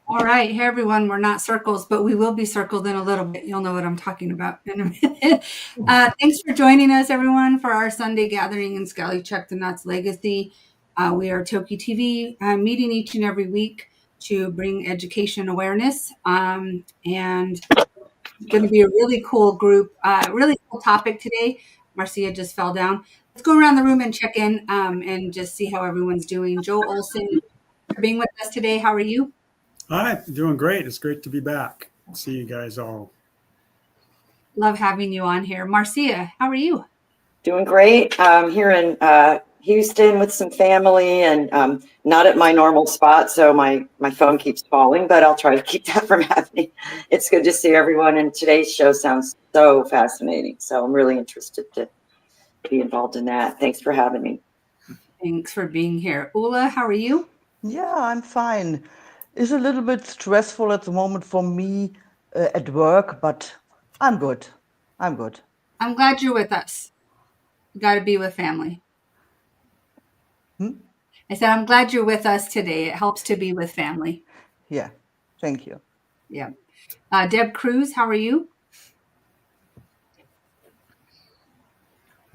All right. Hey, everyone. We're not circles, but we will be circled in a little bit. You'll know what I'm talking about in a minute. Thanks for joining us, everyone, for our Sunday gathering in Sk'aliCh'elh-tenant's legacy. We are TokiTV, meeting each and every week to bring education awareness. And it's going to be a really cool group, really cool topic today. Marcia just fell down. Let's go around the room and check in and just see how everyone's doing. Joe Olson, for being with us today. How are you? Hi, doing great. It's great to be back. See you guys all. Love having you on here. Marcia, how are you? Doing great. I'm here in Houston with some family and not at my normal spot, so my phone keeps falling, but I'll try to keep that from happening. It's good to see everyone, and today's show sounds so fascinating, so I'm really interested to be involved in that. Thanks for having me. Thanks for being here. Ula, how are you? Yeah, I'm fine. It's a little bit stressful at the moment for me at work, but I'm good. I'm good. I'm glad you're with us. You got to be with family. I said, I'm glad you're with us today. It helps to be with family. Yeah, thank you. Yeah. Deb Cruz, how are you?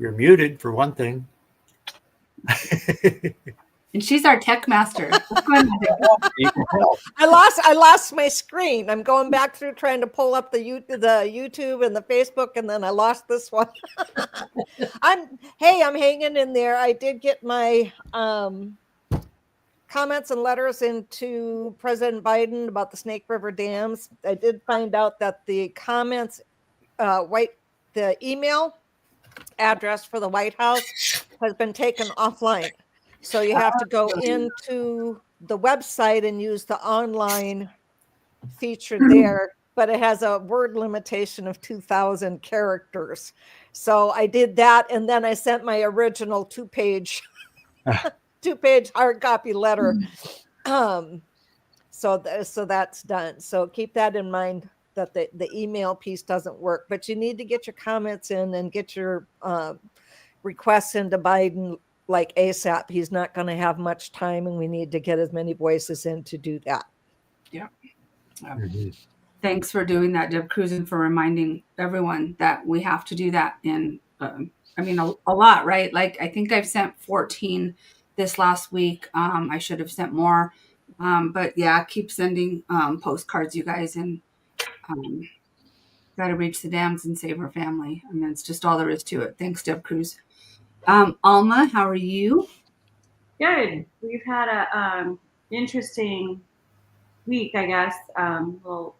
You're muted for one thing. And she's our tech master. I lost my screen. I'm going back through trying to pull up the YouTube and the Facebook, and then I lost this one. I'm hanging in there. I did get my comments and letters into President Biden about the Snake River dams. I did find out that the comments, the email address for the White House has been taken offline. So you have to go into the website and use the online feature there, but it has a word limitation of 2,000 characters. So I did that, and then I sent my original two-page hard copy letter. So that's done. So keep that in mind, that the email piece doesn't work, but you need to get your comments in and get your requests into Biden like ASAP. He's not going to have much time, and we need to get as many voices in to do that. Yeah. Thanks for doing that, Deb Cruz, and for reminding everyone that we have to do that in, a lot, right? Like, I think I've sent 14 this last week. I should have sent more. But yeah, keep sending postcards, you guys, and got to reach the dams and save our family. I mean, it's just all there is to it. Thanks, Deb Cruz. Alma, how are you? Good. We've had a interesting week, I guess. Well,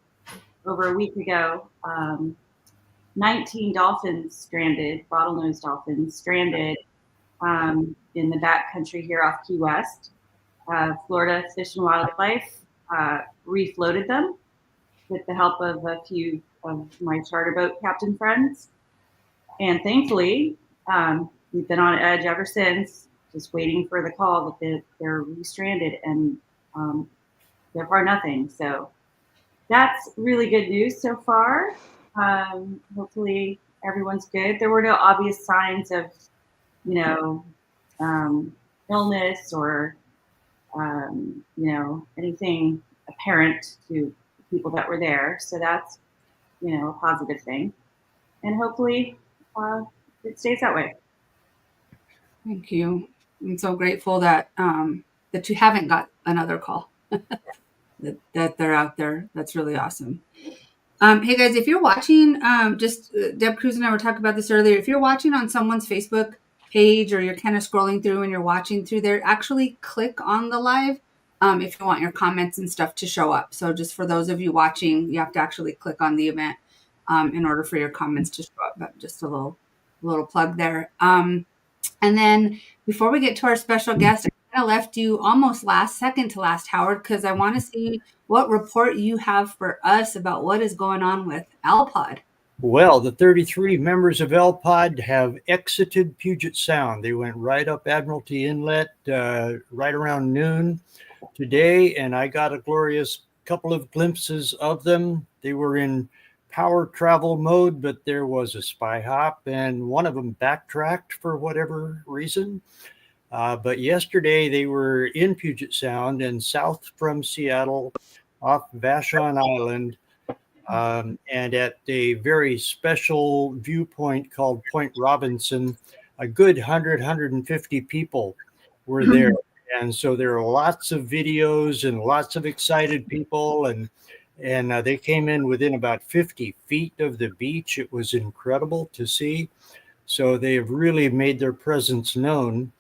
over a week ago, 19 dolphins stranded, bottlenose dolphins stranded in the backcountry here off Key West. Florida Fish and Wildlife refloated them with the help of a few of my charter boat captain friends. And thankfully, we've been on edge ever since, just waiting for the call that they're restranded, and they're far nothing. So that's really good news so far. Hopefully everyone's good. There were no obvious signs of, illness or, anything apparent to people that were there. So that's, a positive thing. And hopefully it stays that way. Thank you. I'm so grateful that that you haven't got another call. that they're out there. That's really awesome. Hey guys, if you're watching, Deb Cruz and I were talking about this earlier. If you're watching on someone's Facebook page, or you're kind of scrolling through and you're watching through there, actually click on the live if you want your comments and stuff to show up. So just for those of you watching, you have to actually click on the event in order for your comments to show up. But just a little plug there. And then before we get to our special guest, I kind of left you almost second to last, Howard, because I want to see what report you have for us about what is going on with LPOD. Well, the 33 members of LPOD have exited Puget Sound. They went right up Admiralty Inlet right around noon today, and I got a glorious couple of glimpses of them. They were in power travel mode, but there was a spy hop, and one of them backtracked for whatever reason. But yesterday they were in Puget Sound and south from Seattle off Vashon Island, and at a very special viewpoint called Point Robinson. A good 150 people were there. And so there are lots of videos and lots of excited people, and they came in within about 50 feet of the beach. It was incredible to see. So they have really made their presence known.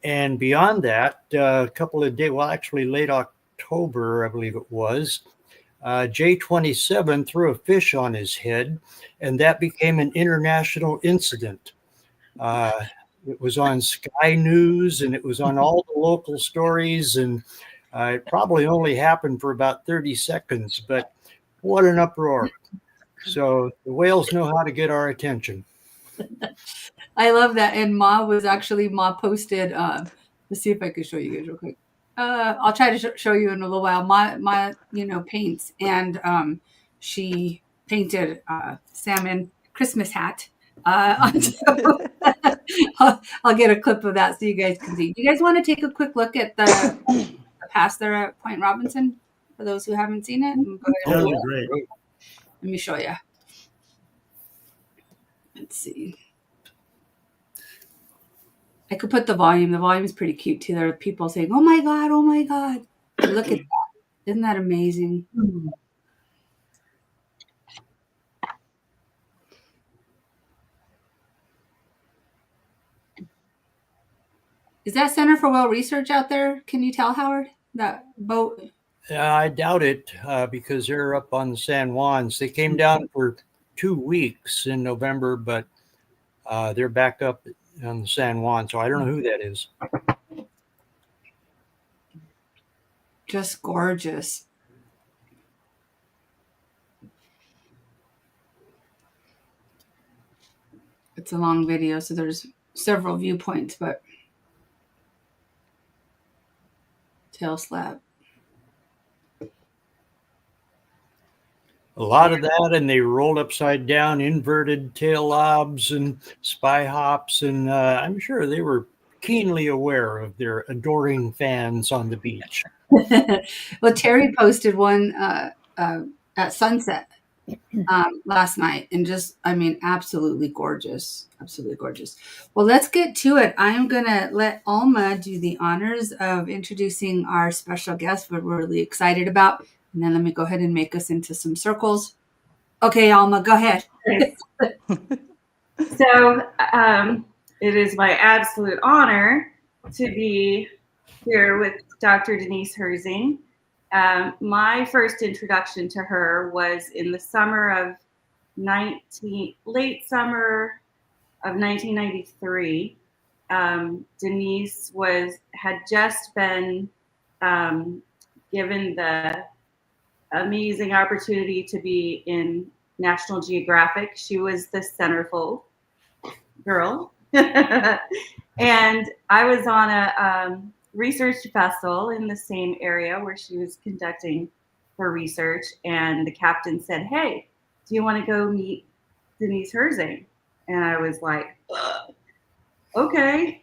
And beyond that, a couple of days, well, actually late October, I believe it was, J27 threw a fish on his head, and that became an international incident. It was on Sky News, and it was on all the local stories, and it probably only happened for about 30 seconds, but what an uproar. So the whales know how to get our attention. I love that. And Ma posted, let's see if I can show you guys real quick. I'll try to show you in a little while. Ma paints, and she painted salmon Christmas hat. I'll get a clip of that so you guys can see. Do you guys want to take a quick look at the pass there at Point Robinson for those who haven't seen it? Yeah, that'd be great. Let me show you. Let's see. I could put the volume. The volume is pretty cute too. There are people saying, "Oh my God, oh my God." Look at that. Isn't that amazing? Is that Center for Whale Research out there? Can you tell, Howard? That boat? I doubt it, because they're up on the San Juans. They came down for 2 weeks in November, but they're back up on the San Juan. So I don't know who that is. Just gorgeous. It's a long video, so there's several viewpoints, but tail slap. A lot of that, and they rolled upside down, inverted tail lobs and spy hops, and I'm sure they were keenly aware of their adoring fans on the beach. Well, Terry posted one at sunset last night, and just, I mean, absolutely gorgeous. Absolutely gorgeous. Well, let's get to it. I'm going to let Alma do the honors of introducing our special guest, what we're really excited about. And then let me go ahead and make us into some circles. Okay, Alma, go ahead. So it is my absolute honor to be here with Dr. Denise Herzing. My first introduction to her was in the summer of late summer of 1993. Denise had just been given the amazing opportunity to be in National Geographic. She was the centerfold girl. And I was on a research vessel in the same area where she was conducting her research. And the captain said, "Hey, do you want to go meet Denise Herzing?" And I was like, okay.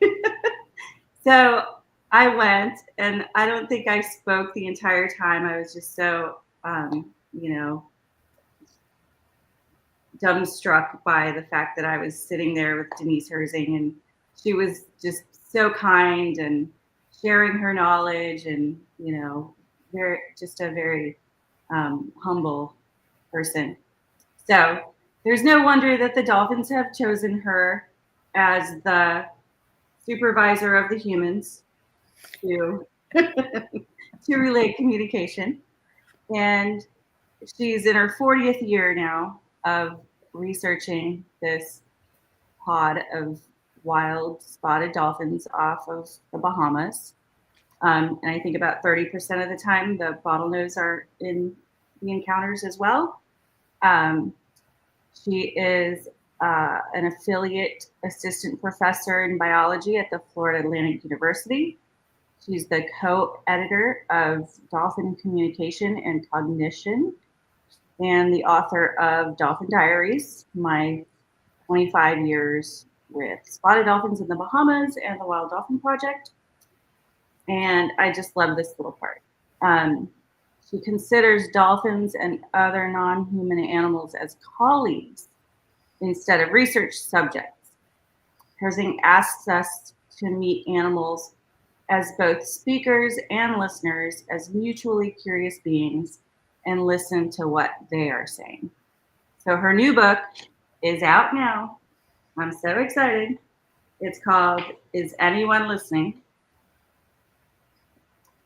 So I went, and I don't think I spoke the entire time. I was just so, dumbstruck by the fact that I was sitting there with Denise Herzing, and she was just so kind and sharing her knowledge, and a very humble person. So there's no wonder that the dolphins have chosen her as the supervisor of the humans to relay communication. And she's in her 40th year now of researching this pod of wild spotted dolphins off of the Bahamas. And I think about 30% of the time the bottlenose are in the encounters as well. She is an affiliate assistant professor in biology at the Florida Atlantic University. She's the co-editor of Dolphin Communication and Cognition and the author of Dolphin Diaries, my 25 years with spotted dolphins in the Bahamas and the Wild Dolphin Project. And I just love this little part. She considers dolphins and other non-human animals as colleagues instead of research subjects. Herzing asks us to meet animals as both speakers and listeners, as mutually curious beings, and listen to what they are saying. So her new book is out now. I'm so excited. It's called Is Anyone Listening?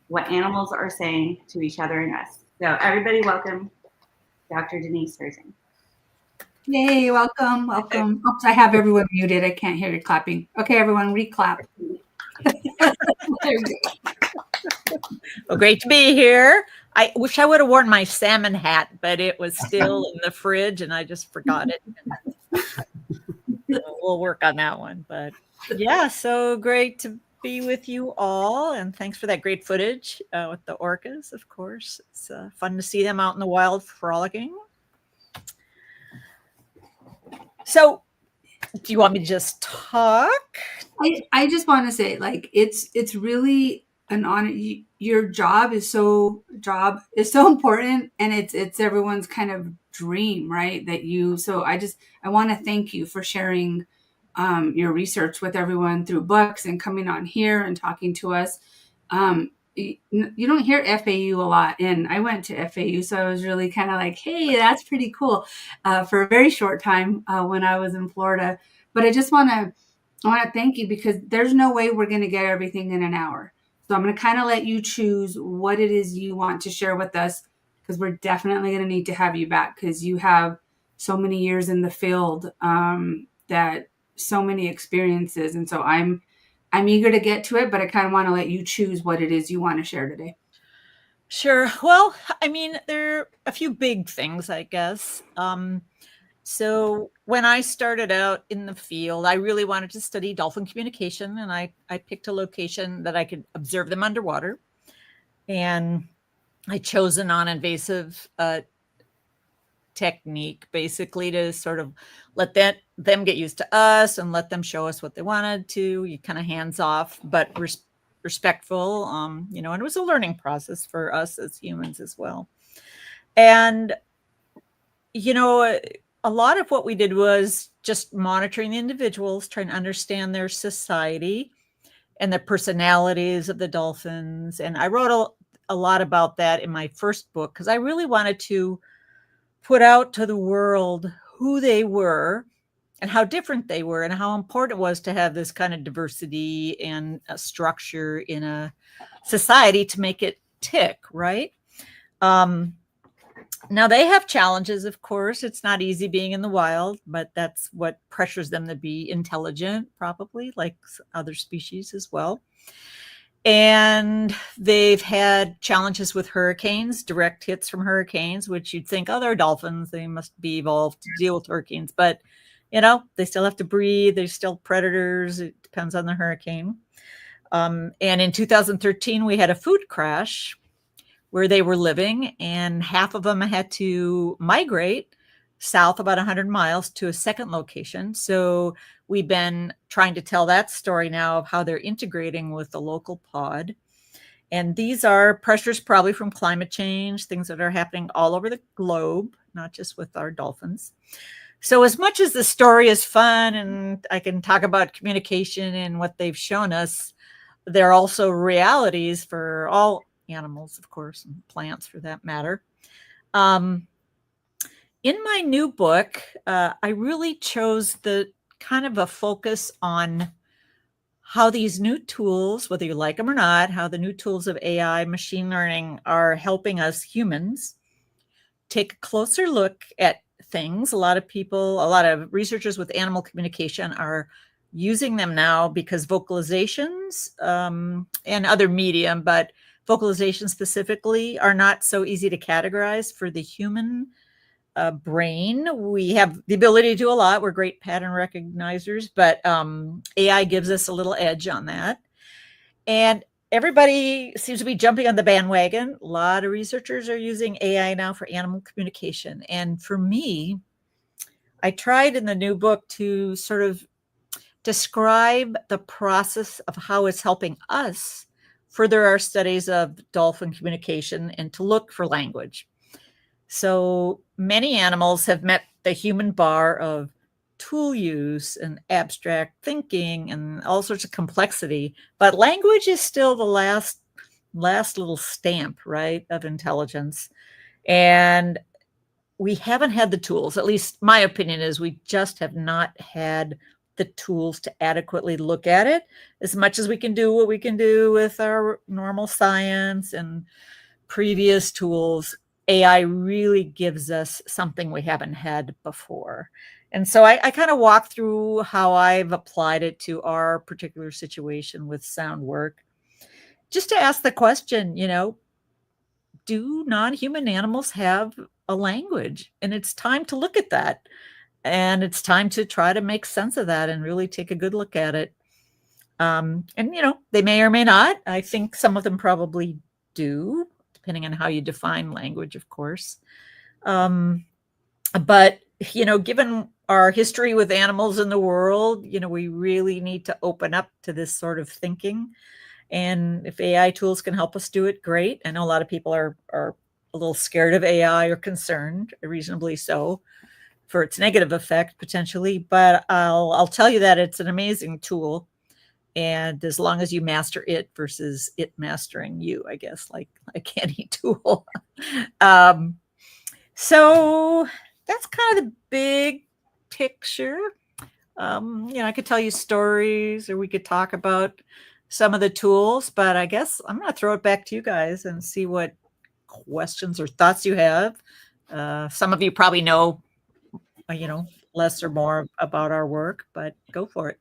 What Animals Are Saying to Each Other and Us. So everybody welcome Dr. Denise Herzing. Yay, welcome, welcome. Oops, I have everyone muted. I can't hear you clapping. Okay, everyone, re-clap. There you go. Well, great to be here. I wish I would have worn my salmon hat, but it was still in the fridge and I just forgot it. So we'll work on that one. But yeah, so great to be with you all. And thanks for that great footage with the orcas, of course. It's fun to see them out in the wild frolicking. So do you want me to just talk? I just want to say, like, it's really an honor. Your job is so important, and it's everyone's kind of dream, right? So I want to thank you for sharing your research with everyone through books and coming on here and talking to us. You don't hear FAU a lot, and I went to FAU, so I was really kind of like, hey, that's pretty cool, for a very short time when I was in Florida. But I want to thank you, because there's no way we're going to get everything in an hour. So I'm going to kind of let you choose what it is you want to share with us, because we're definitely going to need to have you back, because you have so many years in the field, that so many experiences. And so I'm eager to get to it, but I kind of want to let you choose what it is you want to share today. Sure. Well, I mean, there are a few big things, I guess. So when I started out in the field, I really wanted to study dolphin communication, and I picked a location that I could observe them underwater. And I chose a non-invasive technique, basically, to sort of let them get used to us and let them show us what they wanted to. You kind of hands off, but respectful, and it was a learning process for us as humans as well. And, a lot of what we did was just monitoring the individuals, trying to understand their society and the personalities of the dolphins. And I wrote a lot about that in my first book, because I really wanted to put out to the world who they were and how different they were, and how important it was to have this kind of diversity and a structure in a society to make it tick, right? Now they have challenges, of course. It's not easy being in the wild, but that's what pressures them to be intelligent, probably, like other species as well. And they've had challenges with hurricanes, direct hits from hurricanes, which you'd think, oh, they're dolphins, they must be evolved to deal with hurricanes. But, they still have to breathe. They're still predators. It depends on the hurricane. And in 2013, we had a food crash where they were living, and half of them had to migrate south about 100 miles to a second location. So we've been trying to tell that story now of how they're integrating with the local pod. And these are pressures probably from climate change, things that are happening all over the globe, not just with our dolphins. So as much as the story is fun and I can talk about communication and what they've shown us, there are also realities for all animals, of course, and plants for that matter. In my new book, I really chose the kind of a focus on how these new tools, whether you like them or not, how the new tools of AI, machine learning, are helping us humans take a closer look at things. A lot of researchers with animal communication are using them now because vocalizations and other medium, but vocalization specifically, are not so easy to categorize for the human brain. We have the ability to do a lot. We're great pattern recognizers, but AI gives us a little edge on that. And everybody seems to be jumping on the bandwagon. A lot of researchers are using AI now for animal communication. And for me, I tried in the new book to sort of describe the process of how it's helping us further our studies of dolphin communication and to look for language. So many animals have met the human bar of tool use and abstract thinking and all sorts of complexity, but language is still the last little stamp, right, of intelligence. And we haven't had the tools, at least my opinion is we just have not had the tools to adequately look at it as much as we can do what we can do with our normal science and previous tools. AI really gives us something we haven't had before. And so I kind of walk through how I've applied it to our particular situation with sound work, just to ask the question, do non-human animals have a language? And it's time to look at that. And it's time to try to make sense of that and really take a good look at it. And, they may or may not. I think some of them probably do, depending on how you define language, of course. But, given our history with animals in the world, we really need to open up to this sort of thinking. And if AI tools can help us do it, great. I know a lot of people are a little scared of AI or concerned, reasonably so, for its negative effect potentially. But I'll tell you that it's an amazing tool. And as long as you master it versus it mastering you, I guess, like any tool. So that's kind of the big picture. I could tell you stories, or we could talk about some of the tools, but I guess I'm going to throw it back to you guys and see what questions or thoughts you have. Some of you probably know, less or more about our work, but go for it.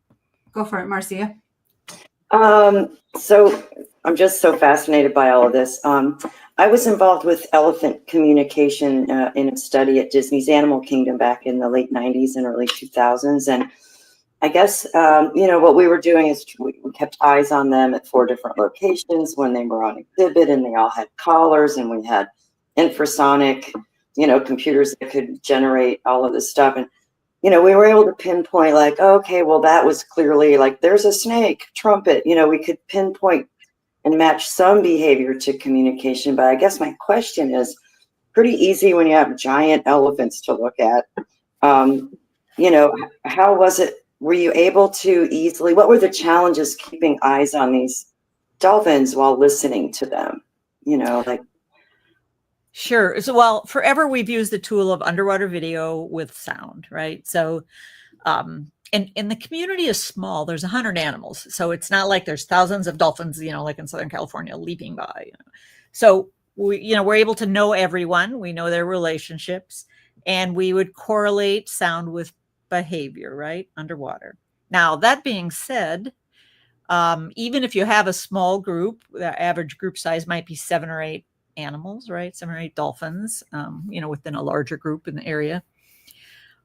Go for it, Marcia. So I'm just so fascinated by all of this. I was involved with elephant communication in a study at Disney's Animal Kingdom back in the late 90s and early 2000s. And I guess, what we were doing is we kept eyes on them at 4 different locations when they were on exhibit, and they all had collars, and we had infrasonic, computers that could generate all of this stuff. And, we were able to pinpoint like, okay, well, that was clearly like, there's a snake, trumpet, we could pinpoint and match some behavior to communication. But I guess my question is pretty easy when you have giant elephants to look at. How was it? Were you able to easily, what were the challenges keeping eyes on these dolphins while listening to them? Sure. So, well, forever we've used the tool of underwater video with sound, right? So, and the community is small. There's 100 animals. So it's not like there's thousands of dolphins, like in Southern California leaping by. So we're able to know everyone. We know their relationships, and we would correlate sound with behavior, right? Underwater. Now, that being said, even if you have a small group, the average group size might be 7 or 8 animals, right? 7 or 8 dolphins, within a larger group in the area.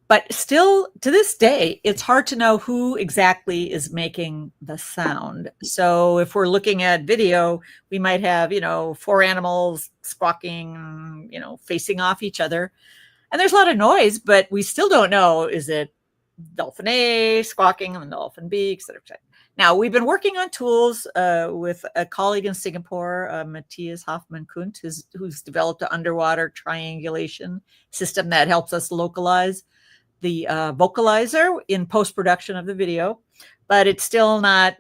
But still, to this day, it's hard to know who exactly is making the sound. So if we're looking at video, we might have, 4 animals squawking, facing off each other. And there's a lot of noise, but we still don't know, is it dolphin A squawking and dolphin B, et cetera, et cetera. Now, we've been working on tools with a colleague in Singapore, Matthias Hoffman-Kunt, who's developed an underwater triangulation system that helps us localize the vocalizer in post-production of the video. But it's still not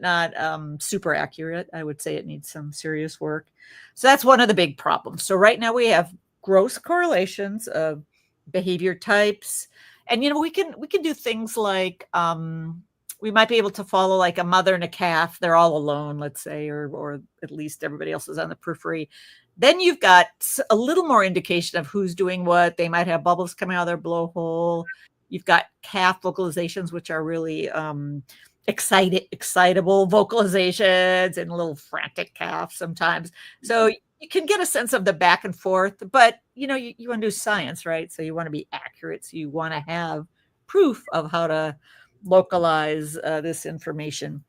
super accurate. I would say it needs some serious work. So that's one of the big problems. So right now we have gross correlations of behavior types. And, we can do things like we might be able to follow like a mother and a calf. They're all alone, let's say, or at least everybody else is on the periphery. Then you've got a little more indication of who's doing what. They might have bubbles coming out of their blowhole. You've got calf vocalizations, which are really excitable vocalizations, and a little frantic calf sometimes. So you can get a sense of the back and forth, but you want to do science, right? So you want to be accurate. So you want to have proof of how to localize this information.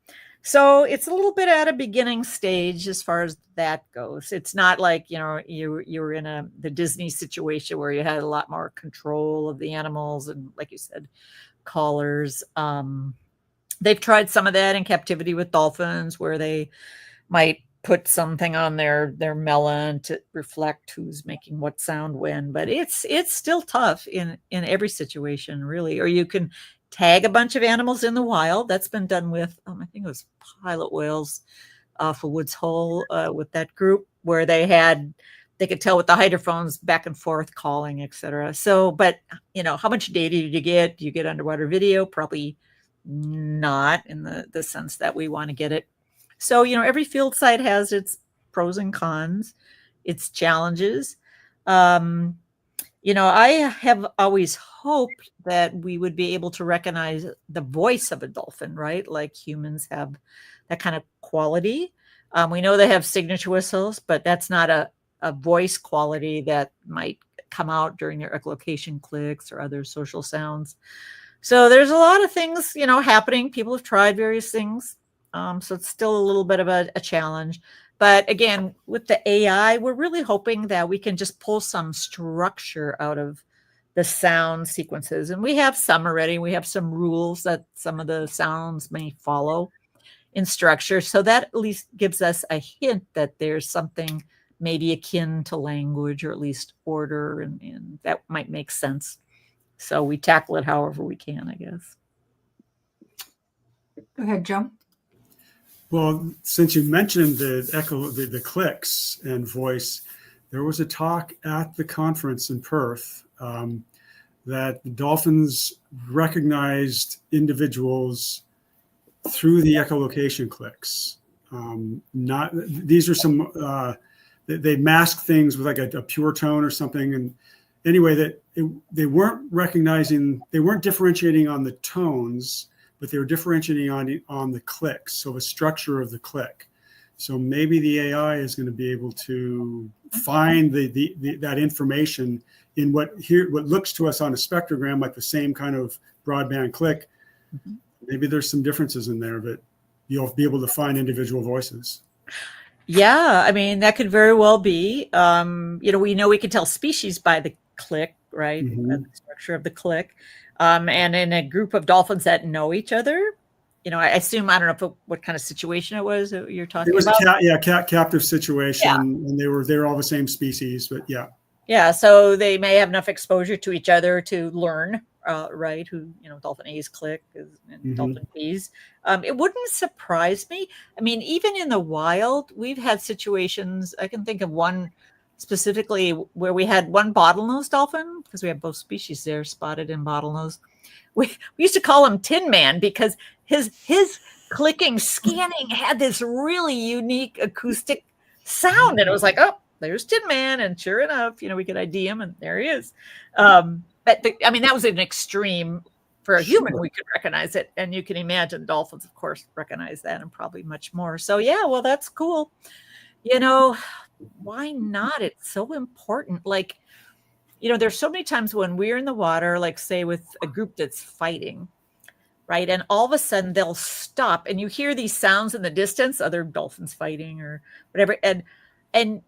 So it's a little bit at a beginning stage as far as that goes. It's not like, you were in the Disney situation where you had a lot more control of the animals and, like you said, collars. they've tried some of that in captivity with dolphins, where they might put something on their melon to reflect who's making what sound when. But it's still tough in every situation, really. Or you can tag a bunch of animals in the wild. That's been done with I think it was pilot whales off of Woods Hole with that group, where they could tell with the hydrophones back and forth calling, etc. So, but how much data did you get? Do you get underwater video? Probably not in the sense that we want to get it. So, every field site has its pros and cons, its challenges. I have always hoped that we would be able to recognize the voice of a dolphin, right? Like humans have that kind of quality. We know they have signature whistles, but that's not a voice quality that might come out during their echolocation clicks or other social sounds. So there's a lot of things, happening. People have tried various things. So it's still a little bit of a challenge. But again, with the AI, we're really hoping that we can just pull some structure out of the sound sequences. And we have some already. We have some rules that some of the sounds may follow in structure. So that at least gives us a hint that there's something maybe akin to language, or at least order, and that might make sense. So we tackle it however we can, I guess. Go ahead, Joe. Well, since you mentioned the clicks and voice, there was a talk at the conference in Perth that the dolphins recognized individuals through the echolocation clicks. These are some, they mask things with like a pure tone or something. And anyway, they weren't differentiating on the tones, but they were differentiating on the clicks, so the structure of the click. So maybe the AI is going to be able to find that information in what looks to us on a spectrogram like the same kind of broadband click. Mm-hmm. Maybe there's some differences in there, but you'll be able to find individual voices. Yeah, I mean, that could very well be. We know we can tell species by the click, right? Mm-hmm. The structure of the click. And in a group of dolphins that know each other, I assume, I don't know what kind of situation it was that you're talking about. It was a captive situation, yeah. And they were all the same species, but yeah. Yeah, so they may have enough exposure to each other to learn, right? Who, dolphin A's click and mm-hmm. dolphin B's. It wouldn't surprise me. I mean, even in the wild, we've had situations. I can think of one specifically where we had one bottlenose dolphin, because we have both species there, spotted and bottlenose. We used to call him Tin Man because his clicking, scanning had this really unique acoustic sound, and it was like, oh, there's Tin Man, and sure enough, we could ID him, and there he is. But that was an extreme. For a human, we could recognize it, and you can imagine dolphins, of course, recognize that, and probably much more. So yeah, well, that's cool. Why not? It's so important. Like, there's so many times when we're in the water, like say with a group that's fighting, right? And all of a sudden they'll stop, and you hear these sounds in the distance, other dolphins fighting or whatever. And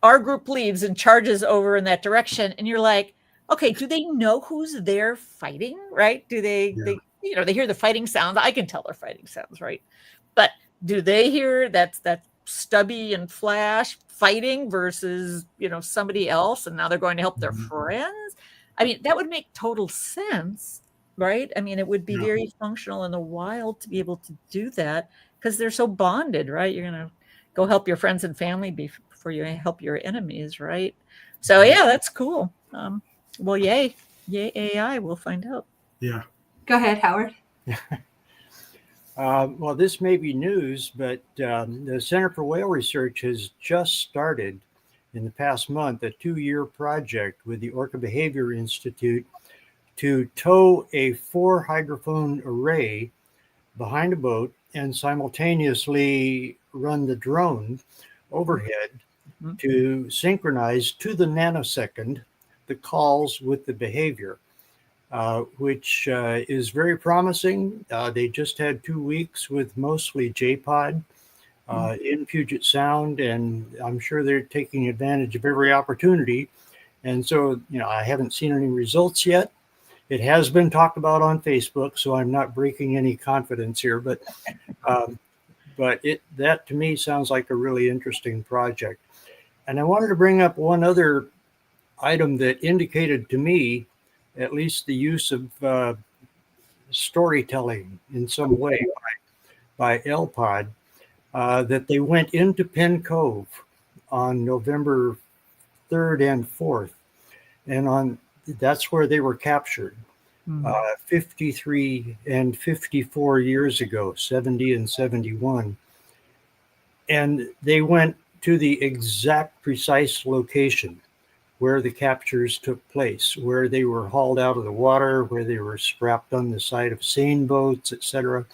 our group leaves and charges over in that direction. And you're like, okay, do they know who's there fighting? Right? Do they, yeah. They hear the fighting sounds. I can tell they're fighting sounds, right? But do they hear that Stubby and Flash fighting versus, somebody else, and now they're going to help their friends? I mean, that would make total sense, right? I mean, it would be very functional in the wild to be able to do that because they're so bonded, right? You're going to go help your friends and family before you help your enemies, right? So yeah, that's cool. Well, yay AI, we'll find out. Yeah. Go ahead, Howard. Well, this may be news, but the Center for Whale Research has just started in the past month a 2-year project with the Orca Behavior Institute to tow a 4-hydrophone array behind a boat and simultaneously run the drone overhead to synchronize to the nanosecond the calls with the behavior. Which is very promising. They just had 2 weeks with mostly JPod in Puget Sound, and I'm sure they're taking advantage of every opportunity. And so, I haven't seen any results yet, It has been talked about on Facebook, so I'm not breaking any confidence here, but that to me sounds like a really interesting project. And I wanted to bring up one other item that indicated to me at least the use of storytelling in some way by LPOD, that they went into Penn Cove on November 3rd and 4th. And that's where they were captured 53 and 54 years ago, 70 and 71. And they went to the exact precise location where the captures took place, where they were hauled out of the water, where they were strapped on the side of seine boats, etc.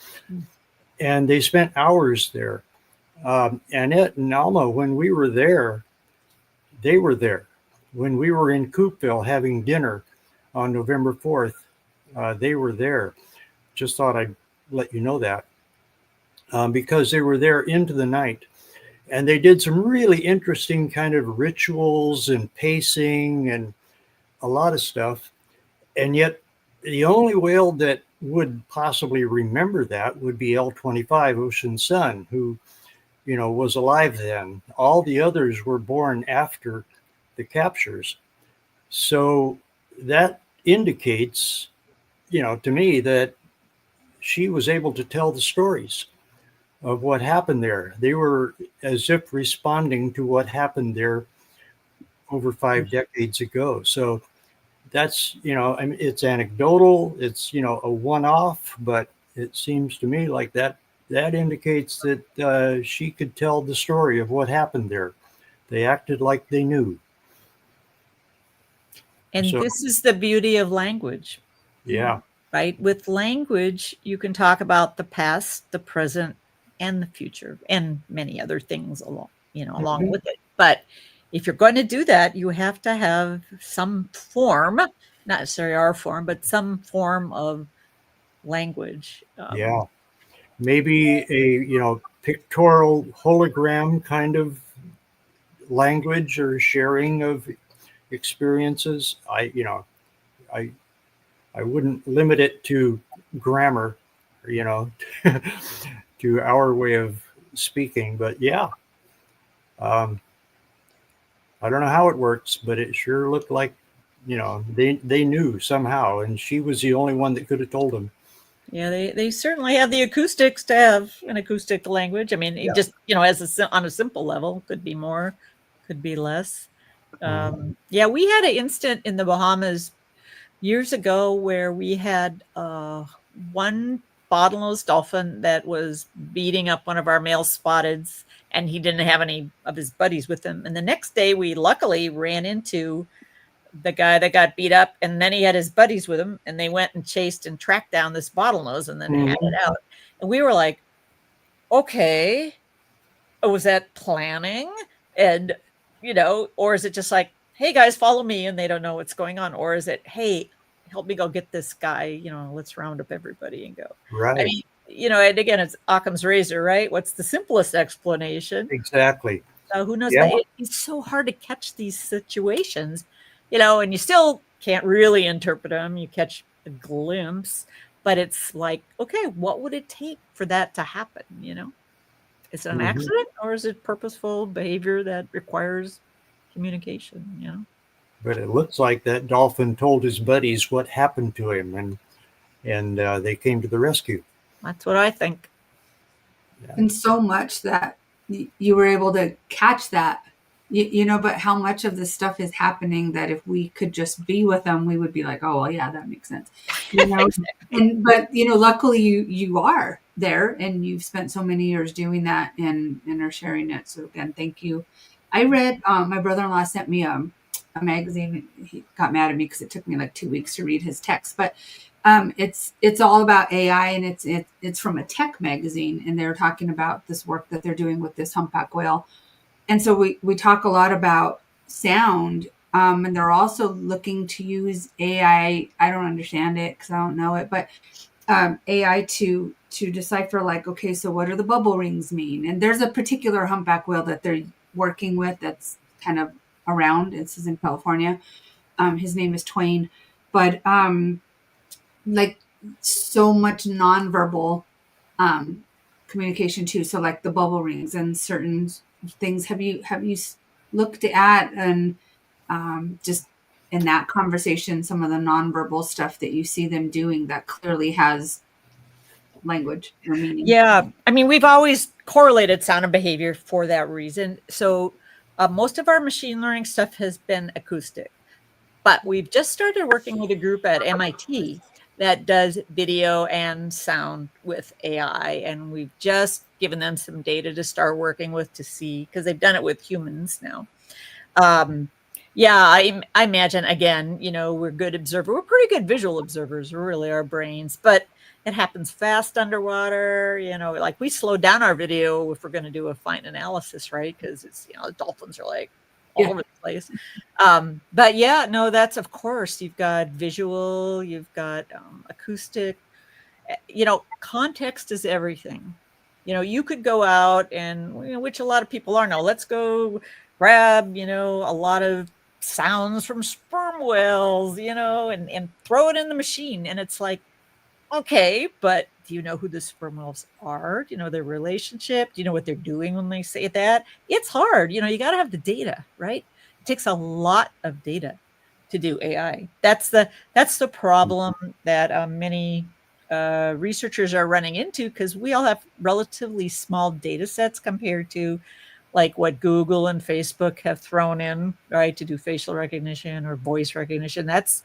And they spent hours there. Annette and Alma, when we were there, they were there. When we were in Coopville having dinner on November 4th, they were there. Just thought I'd let you know that, because they were there into the night. And they did some really interesting kind of rituals and pacing and a lot of stuff. And yet the only whale that would possibly remember that would be L25, Ocean Sun, who, was alive then. All the others were born after the captures. So that indicates, to me, that she was able to tell the stories of what happened there. They were as if responding to what happened there over 5 decades ago. So that's, it's anecdotal, it's, a one-off, but it seems to me like that indicates that she could tell the story of what happened there. They acted like they knew. And this is the beauty of language. Yeah. Right? With language, you can talk about the past, the present, and the future, and many other things along with it. But if you're going to do that, you have to have some form, not necessarily our form, but some form of language. Yeah. Maybe a, pictorial hologram kind of language or sharing of experiences. I wouldn't limit it to grammar, to our way of speaking, but yeah. I don't know how it works, but it sure looked like, they knew somehow, and she was the only one that could have told them. Yeah, they certainly have the acoustics to have an acoustic language. I mean, it just, on a simple level, could be more, could be less. Yeah, we had an incident in the Bahamas years ago where we had one bottlenose dolphin that was beating up one of our male spotteds, and he didn't have any of his buddies with him. And the next day, we luckily ran into the guy that got beat up, and then he had his buddies with him, and they went and chased and tracked down this bottlenose and then had it out. And we were like, okay, was that planning? And, or is it just like, hey guys, follow me, and they don't know what's going on? Or is it, hey, help me go get this guy, let's round up everybody and go. Right. I mean, and again, it's Occam's razor, right? What's the simplest explanation? Exactly. So who knows? Yeah. But it's so hard to catch these situations, and you still can't really interpret them. You catch a glimpse, but it's like, okay, what would it take for that to happen? Is it an accident, or is it purposeful behavior that requires communication? But it looks like that dolphin told his buddies what happened to him, and they came to the rescue. That's what I think. Yeah. And so much that you were able to catch that, but how much of this stuff is happening that if we could just be with them, we would be like, oh, well, yeah, that makes sense. But luckily you are there, and you've spent so many years doing that and are sharing it. So again, thank you. I read, my brother-in-law sent me a magazine. He got mad at me because it took me like 2 weeks to read his text, but it's all about AI, and it's from a tech magazine, and they're talking about this work that they're doing with this humpback whale. And so we talk a lot about sound, and they're also looking to use AI. I don't understand it because I don't know it, but AI to decipher, like, okay, so what do the bubble rings mean? And there's a particular humpback whale that they're working with that's kind of around. This is in California. His name is Twain, but like so much nonverbal communication too. So like the bubble rings and certain things. Have you looked at and just in that conversation, some of the nonverbal stuff that you see them doing that clearly has language or meaning? Yeah. I mean, we've always correlated sound and behavior for that reason. So most of our machine learning stuff has been acoustic, but we've just started working with a group at MIT that does video and sound with AI. And we've just given them some data to start working with to see, because they've done it with humans now. Yeah, I imagine, again, we're good observers. We're pretty good visual observers, really, our brains, but it happens fast underwater. Like we slow down our video if we're going to do a fine analysis, right? Because it's, the dolphins are like all over the place. But yeah, no, that's, of course, you've got visual, you've got acoustic, context is everything. You could go out and, which a lot of people are now, let's go grab, a lot of sounds from sperm whales, and throw it in the machine. And it's like, okay, but do you know who the sperm whales are? Do you know their relationship? Do you know what they're doing when they say that? It's hard. You got to have the data, right? It takes a lot of data to do AI. That's the problem that many researchers are running into, because we all have relatively small data sets compared to like what Google and Facebook have thrown in, right, to do facial recognition or voice recognition. That's,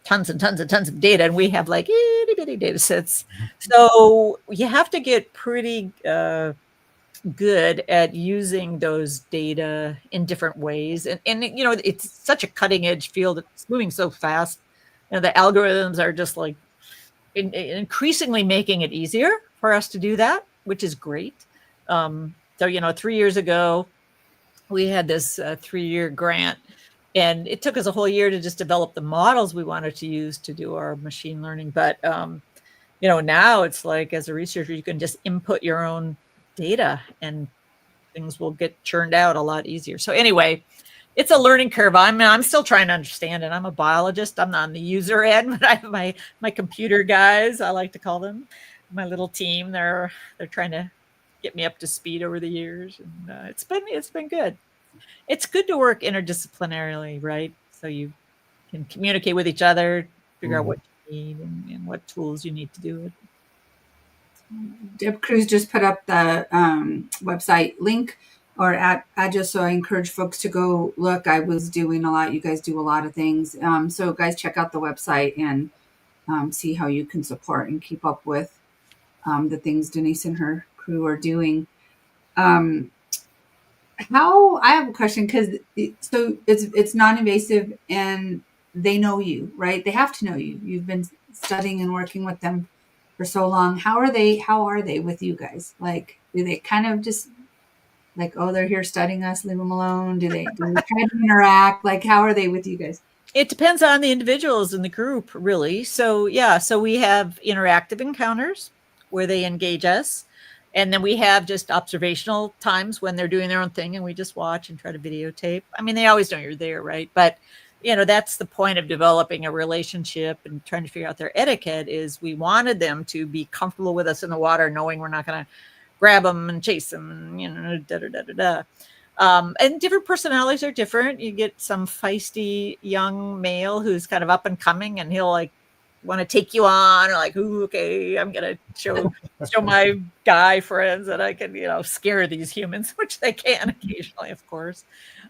tons and tons and tons of data, and we have like itty bitty data sets. So you have to get pretty good at using those data in different ways. And it's such a cutting edge field. It's moving so fast. The algorithms are just like increasingly making it easier for us to do that, which is great. So 3 years ago, we had this 3-year grant, and it took us a whole year to just develop the models we wanted to use to do our machine learning. But, now it's like, as a researcher, you can just input your own data and things will get churned out a lot easier. So anyway, it's a learning curve. I'm still trying to understand it. I'm a biologist. I'm not on the user end, but I have my computer guys, I like to call them, my little team. They're trying to get me up to speed over the years, and it's been good. It's good to work interdisciplinarily, right? So you can communicate with each other, figure out what you need and what tools you need to do it. Deb Cruz just put up the website link or address, so I encourage folks to go look. I was doing a lot. You guys do a lot of things. So guys, check out the website and see how you can support and keep up with the things Denise and her crew are doing. I have a question, because it's non-invasive and they know you, right? They have to know you. You've been studying and working with them for so long. How are they with you guys? Like, do they kind of just like, oh, they're here studying us, leave them alone? Do they try to interact? Like, how are they with you guys? It depends on the individuals in the group, really. So yeah, so we have interactive encounters where they engage us. And then we have just observational times when they're doing their own thing and we just watch and try to videotape. I mean, they always know you're there, right? But, that's the point of developing a relationship and trying to figure out their etiquette. Is we wanted them to be comfortable with us in the water, knowing we're not going to grab them and chase them, and different personalities are different. You get some feisty young male who's kind of up and coming, and he'll like want to take you on, or like, ooh, okay, I'm gonna show my guy friends that I can, scare these humans, which they can occasionally, of course.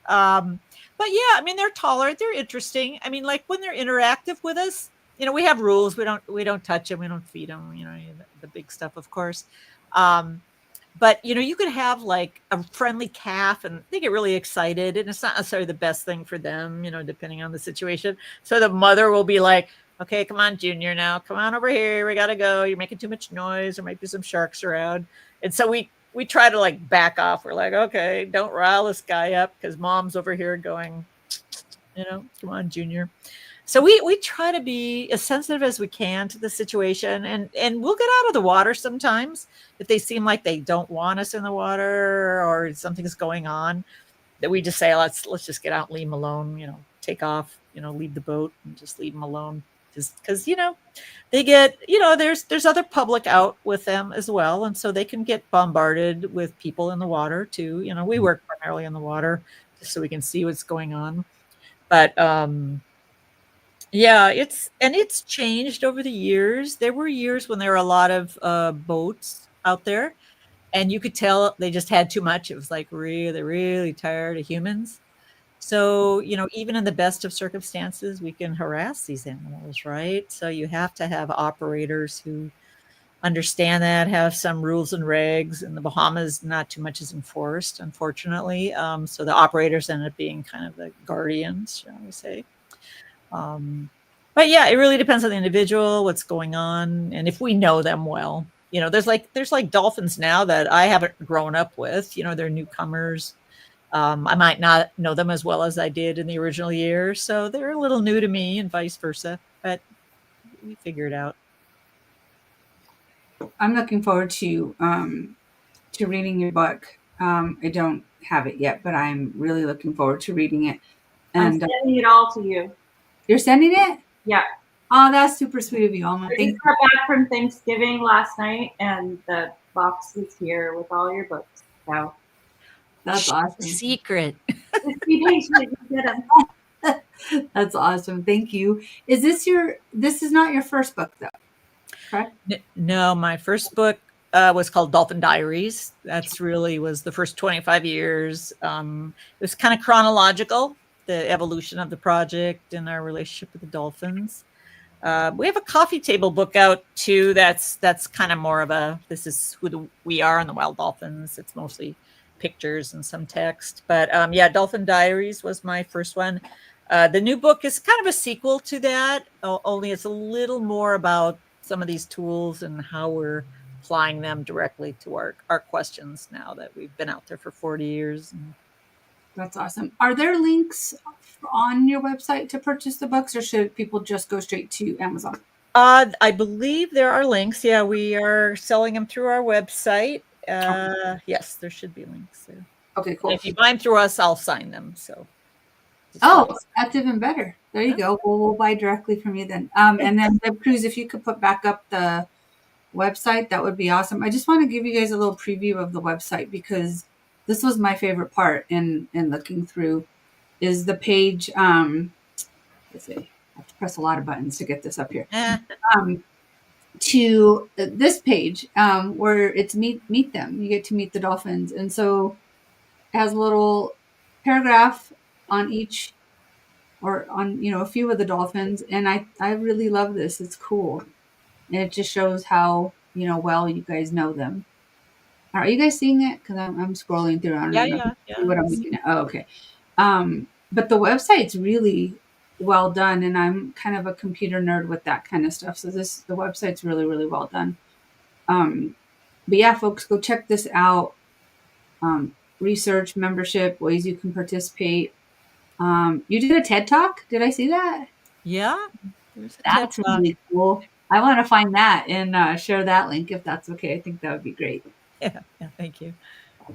But yeah, I mean, they're tolerant, they're interesting. I mean, like when they're interactive with us, we have rules. We don't touch them, we don't feed them, the big stuff, of course. But you could have like a friendly calf and they get really excited, and it's not necessarily the best thing for them, depending on the situation. So the mother will be like, okay, come on, Junior, now come on over here. We got to go. You're making too much noise. There might be some sharks around. And so we try to like back off. We're like, okay, don't rile this guy up, because mom's over here going, come on, Junior. So we try to be as sensitive as we can to the situation, and we'll get out of the water sometimes if they seem like they don't want us in the water or something's going on, that we just say, let's just get out and leave them alone, take off, leave the boat and just leave them alone because they get, there's other public out with them as well, and so they can get bombarded with people in the water too. We work primarily in the water just so we can see what's going on. But yeah, it's changed over the years. There were years when there were a lot of boats out there, and you could tell they just had too much. It was like really, really tired of humans. So, even in the best of circumstances, we can harass these animals, right? So you have to have operators who understand that, have some rules and regs. In the Bahamas, not too much is enforced, unfortunately. So the operators end up being kind of the guardians, shall we say. But yeah, it really depends on the individual, what's going on, and if we know them well. There's like dolphins now that I haven't grown up with. They're newcomers. I might not know them as well as I did in the original years, so they're a little new to me, and vice versa. But we figure it out. I'm looking forward to reading your book. I don't have it yet, but I'm really looking forward to reading it. I'm And sending it all to you. You're sending it? Yeah. Oh, that's super sweet of you, Alma. I just got back from Thanksgiving last night, and the box is here with all your books. So that's awesome. Secret. That's awesome. Thank you. This is not your first book though, correct? No, my first book was called Dolphin Diaries. That's really was the first 25 years. It was kind of chronological, the evolution of the project and our relationship with the dolphins. We have a coffee table book out too. That's kind of more of this is who we are in the Wild Dolphins. It's mostly pictures and some text. But yeah, Dolphin Diaries was my first one. The new book is kind of a sequel to that, only it's a little more about some of these tools and how we're applying them directly to our questions now that we've been out there for 40 years. That's awesome. Are there links on your website to purchase the books, or should people just go straight to Amazon? I believe there are links. Yeah, we are selling them through our website. Yes, there should be links there. Okay, cool. If you buy them through us, I'll sign them. So. That's even better. There you go. We'll buy directly from you then. And then Deb Cruz, if you could put back up the website, that would be awesome. I just want to give you guys a little preview of the website because this was my favorite part in looking through is the page. Let's see. I have to press a lot of buttons to get this up here. To this page where it's meet them. You get to meet the dolphins. And so it has a little paragraph on each or on, a few of the dolphins. And I really love this. It's cool. And it just shows how, well you guys know them. Are you guys seeing it? Because I'm scrolling through. I don't know what I'm looking at. Oh, okay. But the website's really well done, and I'm kind of a computer nerd with that kind of stuff. So the website's really, really well done. But yeah, folks, go check this out. Research, membership, ways you can participate. You did a TED Talk. Did I see that? Yeah. That's really cool. I want to find that and share that link if that's okay. I think that would be great. Yeah, thank you.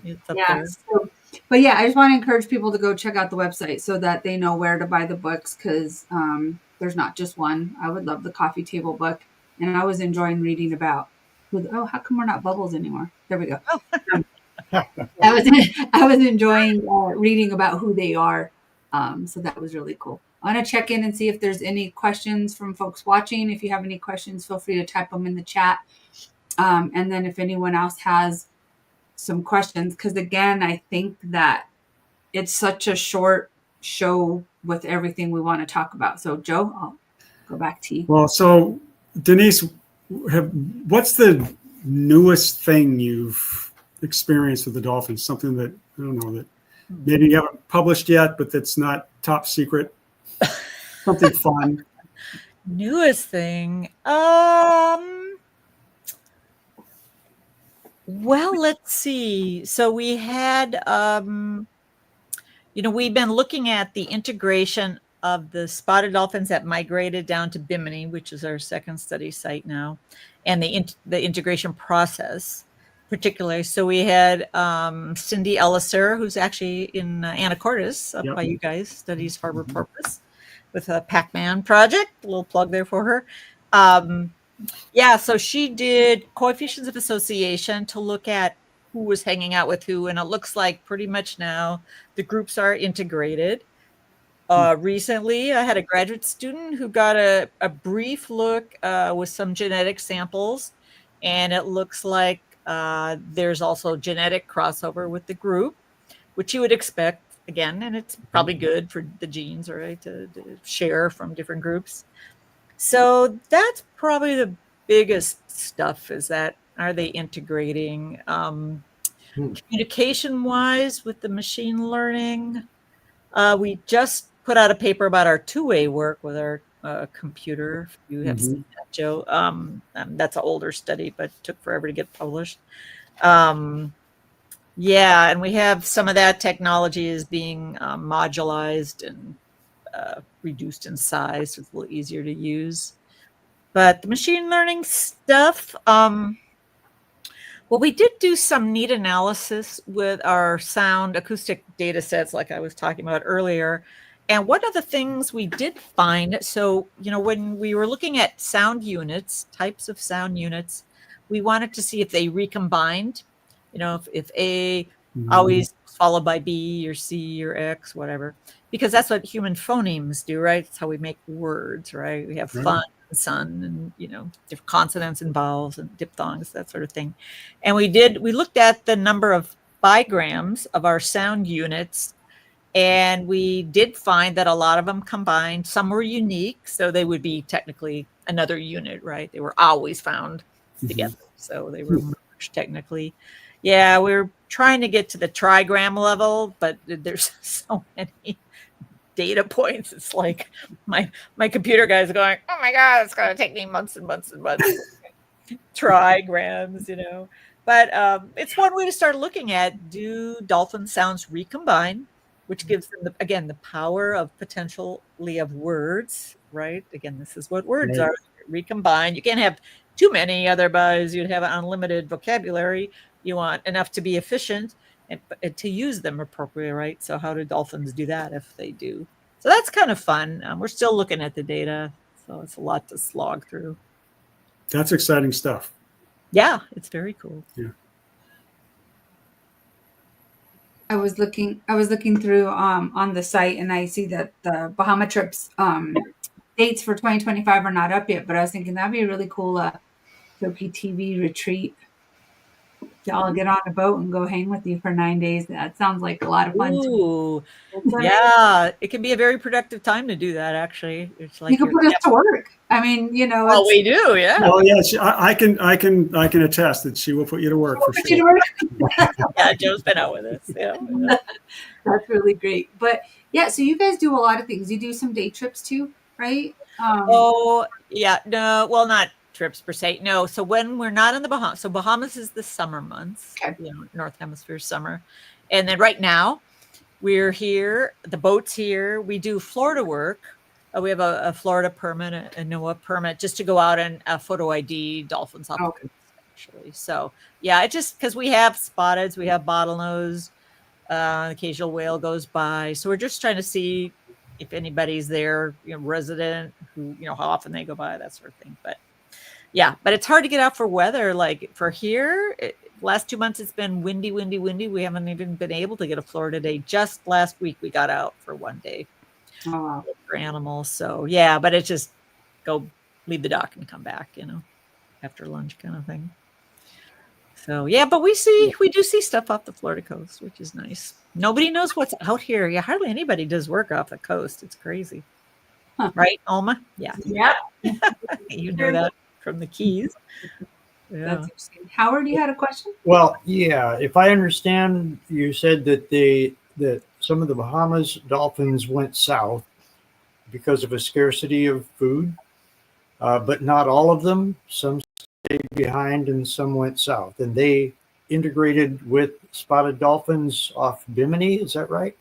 It's up there. But yeah, I just want to encourage people to go check out the website so that they know where to buy the books because there's not just one. I would love the coffee table book. And I was enjoying reading about how come we're not bubbles anymore? There we go. I was enjoying reading about who they are. So that was really cool. I want to check in and see if there's any questions from folks watching. If you have any questions, feel free to type them in the chat. And then if anyone else has some questions, because again, I think that it's such a short show with everything we want to talk about. So Joe, I'll go back to you. Well, so Denise, what's the newest thing you've experienced with the dolphins? Something that, I don't know, that maybe you haven't published yet, but that's not top secret. Something fun. Newest thing. Well, let's see. So we had, we've been looking at the integration of the spotted dolphins that migrated down to Bimini, which is our second study site now, and the integration process, particularly. So we had Cindy Elliser, who's actually in Anacortes, up by you guys, studies harbor porpoise. with a Pac-Man project. A little plug there for her. Yeah, so she did coefficients of association to look at who was hanging out with who, and it looks like pretty much now the groups are integrated. Recently, I had a graduate student who got a brief look with some genetic samples, and it looks like there's also genetic crossover with the group, which you would expect again, and it's probably good for the genes, right, to share from different groups. So that's probably the biggest stuff, is that are they integrating communication wise with the machine learning? We just put out a paper about our two-way work with our computer. If you have seen that, Joe. That's an older study, but took forever to get published. Yeah, and we have some of that technology is being modularized and reduced in size, so it's a little easier to use. But the machine learning stuff, well, we did do some neat analysis with our sound acoustic data sets, like I was talking about earlier. And one of the things we did find, so, when we were looking at sound units, types of sound units, we wanted to see if they recombined, if A always followed by B or C or X, whatever, because that's what human phonemes do, right? It's how we make words, right? We have fun, sun, and, different consonants and vowels and diphthongs, that sort of thing. And we looked at the number of bigrams of our sound units, and we did find that a lot of them combined. Some were unique, so they would be technically another unit, right? They were always found together, so they were merged technically. Yeah, we're trying to get to the trigram level, but there's so many data points. It's like my computer guys are going, oh my God, it's going to take me months and months and months. Trigrams, But it's one way to start looking at, do dolphin sounds recombine, which gives them, again, the power of potentially of words, right? Again, this is what words are, recombine. You can't have too many, otherwise you'd have an unlimited vocabulary. You want enough to be efficient and to use them appropriately, right? So how do dolphins do that if they do? So that's kind of fun. We're still looking at the data, so it's a lot to slog through. That's exciting stuff. Yeah, it's very cool. Yeah. I was looking through on the site, and I see that the Bahama trips dates for 2025 are not up yet, but I was thinking that'd be a really cool TokiTV retreat. Y'all get on a boat and go hang with you for 9 days. That sounds like a lot of fun. Ooh, yeah, it can be a very productive time to do that. Actually, it's like you can put us to work. I mean, Oh, we do, yeah. Oh yeah, I can attest that she will put you to work for sure. Yeah, Joe's been out with us. Yeah, that's really great. But yeah, so you guys do a lot of things. You do some day trips too, right? Oh yeah, no, well, not trips per se. No, so when we're not in the Bahamas, so Bahamas is the summer months, North Hemisphere summer, and then right now we're here. The boat's here. We do Florida work. We have a Florida permit, a NOAA permit, just to go out and photo ID dolphins off the coast, actually. So yeah, it just because we have spotteds, we have bottlenose, occasional whale goes by. So we're just trying to see if anybody's there, resident, who, how often they go by, that sort of thing. But yeah, but it's hard to get out for weather. Like for here, last 2 months, it's been windy. We haven't even been able to get a Florida day. Just last week, we got out for one day for animals. So yeah, but it's just go leave the dock and come back, after lunch kind of thing. So yeah, but we do see stuff off the Florida coast, which is nice. Nobody knows what's out here. Yeah, hardly anybody does work off the coast. It's crazy. Huh. Right, Alma? Yeah. Yep. You know that from the Keys. Yeah. That's interesting. Howard, you had a question? Well, yeah. If I understand, you said that some of the Bahamas dolphins went south because of a scarcity of food, but not all of them. Some stayed behind and some went south, and they integrated with spotted dolphins off Bimini. Is that right?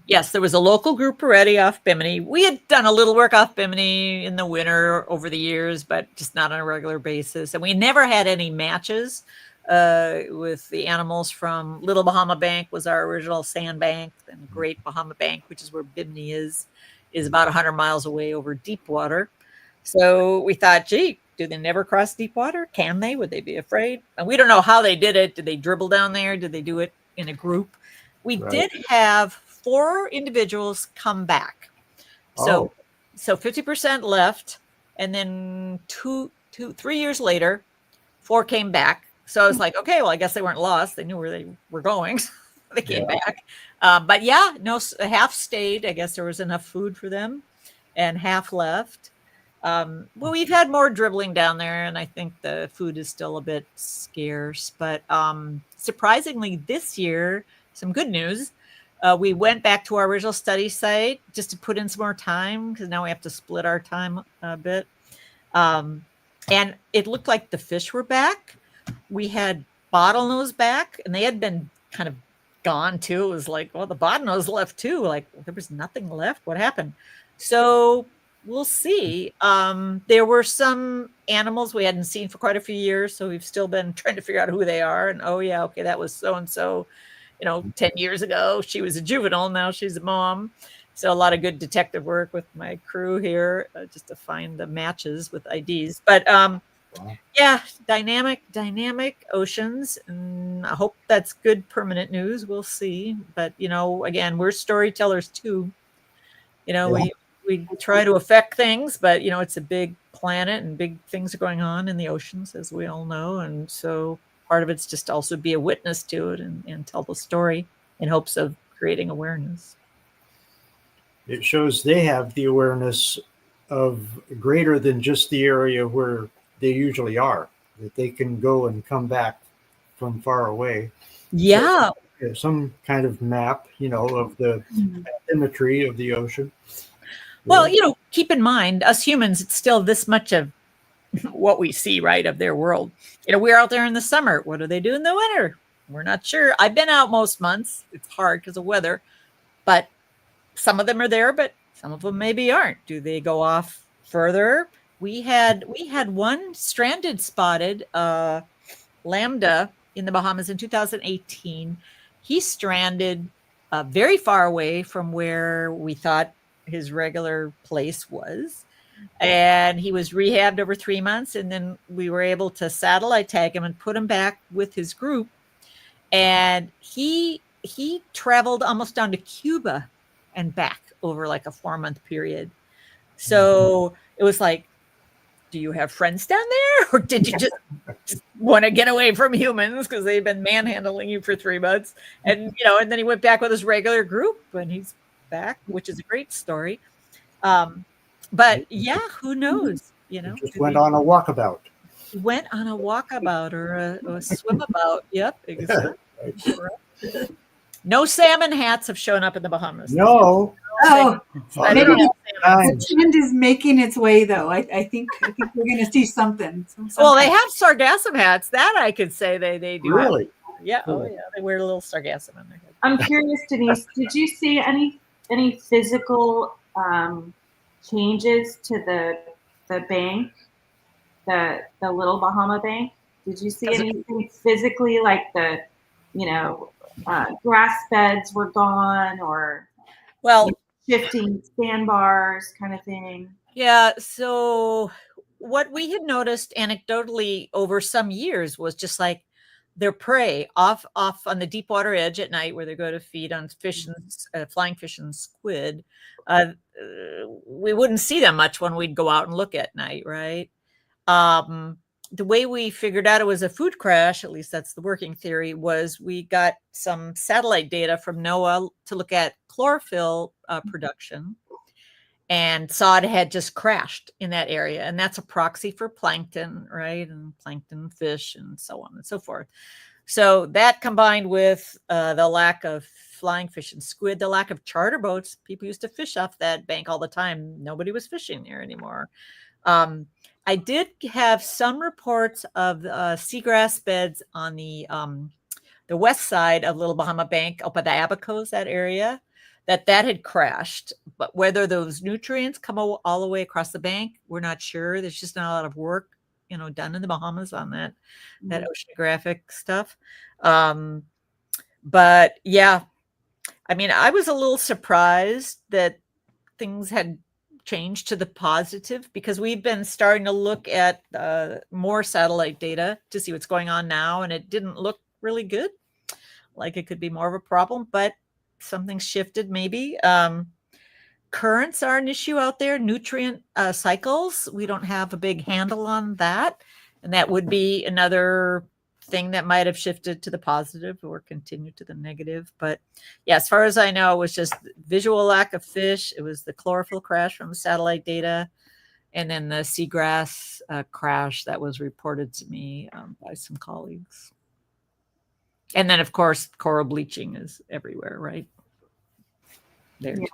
Yes, there was a local group already off Bimini. We had done a little work off Bimini in the winter over the years, but just not on a regular basis. And we never had any matches with the animals from Little Bahama Bank was our original sand bank, and Great Bahama Bank, which is where Bimini is. is about 100 miles away over deep water. So we thought, gee, do they never cross deep water? Can they? Would they be afraid? And we don't know how they did it. Did they dribble down there? Did they do it in a group? We did have 4 individuals come back. So 50% left. And then 3 years later, 4 came back. So I was like, okay, well, I guess they weren't lost. They knew where they were going. So they came back. But yeah, no, half stayed. I guess there was enough food for them, and half left. Well, we've had more dribbling down there, and I think the food is still a bit scarce. But surprisingly, this year, some good news. We went back to our original study site just to put in some more time, because now we have to split our time a bit. And it looked like the fish were back. We had bottlenose back, and they had been kind of gone too. It was like, well, the bottlenose left too. Like, there was nothing left. What happened? So we'll see. There were some animals we hadn't seen for quite a few years, so we've still been trying to figure out who they are. And oh yeah, okay, that was so and so. 10 years ago, she was a juvenile. Now she's a mom. So a lot of good detective work with my crew here, just to find the matches with IDs. But yeah, dynamic oceans, and I hope that's good permanent news. We'll see. But again, we're storytellers too. We try to affect things, but it's a big planet and big things are going on in the oceans, as we all know. And so part of it's just also be a witness to it and tell the story in hopes of creating awareness. It shows they have the awareness of greater than just the area where they usually are, that they can go and come back from far away. Yeah. So, some kind of map, of the symmetry of the ocean. Well, keep in mind, us humans, it's still this much of what we see, right, of their world. We're out there in the summer. What do they do in the winter? We're not sure. I've been out most months. It's hard because of weather, but some of them are there, but some of them maybe aren't. Do they go off further? We had one stranded spotted lambda in the Bahamas in 2018. He stranded very far away from where we thought his regular place was. And he was rehabbed over 3 months. And then we were able to satellite tag him and put him back with his group. And he traveled almost down to Cuba and back over like a 4-month period. So it was like, do you have friends down there? Or did you just want to get away from humans because they've been manhandling you for 3 months? And, and then he went back with his regular group and he's back, which is a great story. But yeah, who knows? Just went on a walkabout. Went on a walkabout or a swimabout. Yep, exactly. No salmon hats have shown up in the Bahamas. No. Oh, maybe the the trend is making its way, though. I think we're going to see something. Well, they have sargassum hats. That I could say they do. Really? Yeah. Cool. Oh, yeah. They wear a little sargassum in their head. I'm curious, Denise, did you see any physical changes to the bank, the Little Bahama Bank? Did you see anything physically, like the grass beds were gone, or shifting sandbars kind of thing? Yeah. So what we had noticed anecdotally over some years was just like their prey off on the deep water edge at night, where they go to feed on fish and flying fish and squid. We wouldn't see them much when we'd go out and look at night, right? The way we figured out it was a food crash, at least that's the working theory, was we got some satellite data from NOAA to look at chlorophyll production and saw it had just crashed in that area. And that's a proxy for plankton, right? And plankton fish and so on and so forth. So that combined with the lack of flying fish and squid, the lack of charter boats, people used to fish off that bank all the time. Nobody was fishing there anymore. I did have some reports of seagrass beds on the west side of Little Bahama Bank, up by the Abacos, that area, that had crashed. But whether those nutrients come all the way across the bank, we're not sure. There's just not a lot of work, done in the Bahamas on that oceanographic stuff. But yeah, I mean, I was a little surprised that things had changed to the positive, because we've been starting to look at more satellite data to see what's going on now, and it didn't look really good. Like it could be more of a problem, but something shifted maybe. Currents are an issue out there. Nutrient cycles, we don't have a big handle on that. And that would be another thing that might have shifted to the positive or continued to the negative. But yeah, as far as I know, it was just visual lack of fish. It was the chlorophyll crash from the satellite data. And then the seagrass crash that was reported to me by some colleagues. And then, of course, coral bleaching is everywhere, right? There. Yeah.